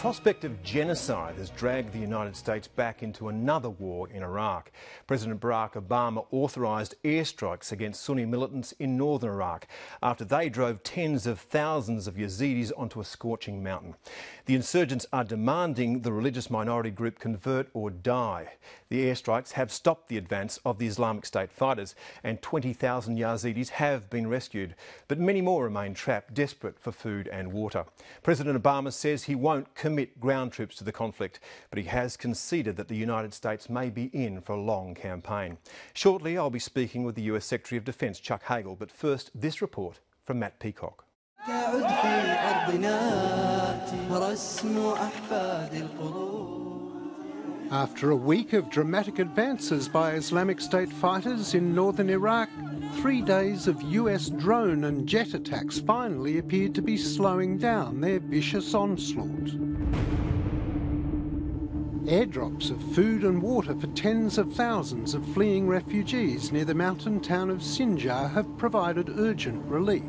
prospect of genocide has dragged the United States back into another war in Iraq. President Barack Obama authorised airstrikes against Sunni militants in northern Iraq after they drove tens of thousands of Yazidis onto a scorching mountain. The insurgents are demanding the religious minority group convert or die. The airstrikes have stopped the advance of the Islamic State fighters, and 20,000 Yazidis have been rescued. But many more remain trapped, desperate for food and water. President Obama says he won't commit ground troops to the conflict, but he has conceded that the United States may be in for a long campaign. Shortly, I'll be speaking with the US Secretary of Defence, Chuck Hagel, but first, this report from Matt Peacock. After a week of dramatic advances by Islamic State fighters in northern Iraq, 3 days of US drone and jet attacks finally appeared to be slowing down their vicious onslaught. Airdrops of food and water for tens of thousands of fleeing refugees near the mountain town of Sinjar have provided urgent relief.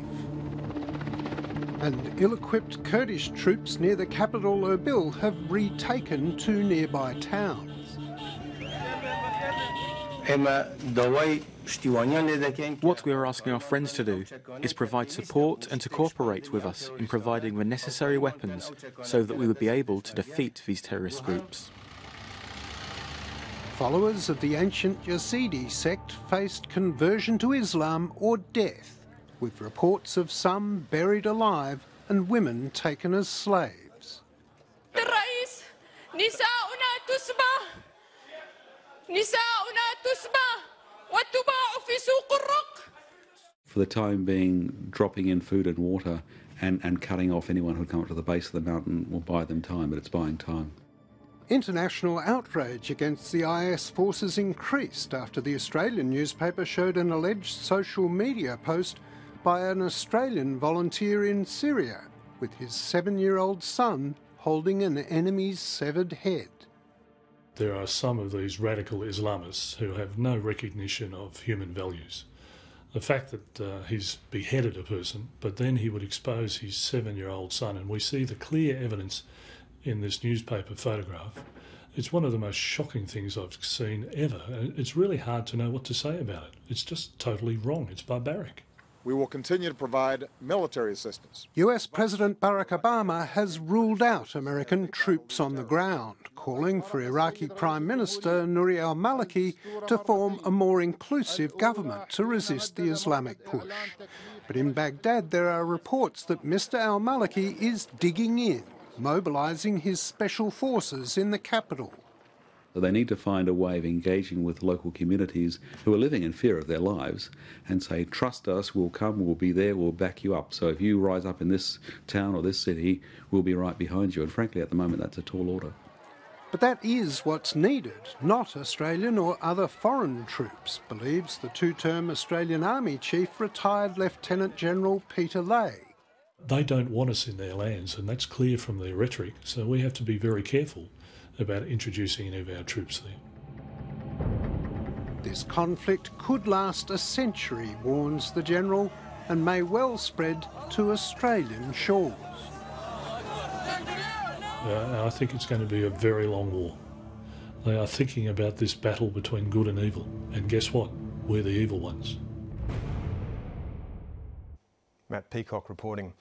And ill-equipped Kurdish troops near the capital Erbil have retaken 2 nearby towns. What we are asking our friends to do is provide support and to cooperate with us in providing the necessary weapons so that we would be able to defeat these terrorist groups. Followers of the ancient Yazidi sect faced conversion to Islam or death, with reports of some buried alive and women taken as slaves. For the time being, dropping in food and water and cutting off anyone who'd come up to the base of the mountain will buy them time, but it's buying time. International outrage against the IS forces increased after the Australian newspaper showed an alleged social media post by an Australian volunteer in Syria with his 7-year-old son holding an enemy's severed head. There are some of these radical Islamists who have no recognition of human values. The fact that he's beheaded a person, but then he would expose his 7-year-old son, and we see the clear evidence in this newspaper photograph. It's one of the most shocking things I've seen ever. It's really hard to know what to say about it. It's just totally wrong. It's barbaric. We will continue to provide military assistance. US President Barack Obama has ruled out American troops on the ground, calling for Iraqi Prime Minister Nouri al-Maliki to form a more inclusive government to resist the Islamic push. But in Baghdad, there are reports that Mr al-Maliki is digging in, mobilising his special forces in the capital. So they need to find a way of engaging with local communities who are living in fear of their lives and say, trust us, we'll come, we'll be there, we'll back you up. So if you rise up in this town or this city, we'll be right behind you. And frankly, at the moment, that's a tall order. But that is what's needed, not Australian or other foreign troops, believes the 2-term Australian Army Chief, retired Lieutenant General Peter Lay. They don't want us in their lands, and that's clear from their rhetoric, so we have to be very careful about introducing any of our troops there. This conflict could last a century, warns the General, and may well spread to Australian shores. I think it's going to be a very long war. They are thinking about this battle between good and evil, and guess what? We're the evil ones. Matt Peacock reporting.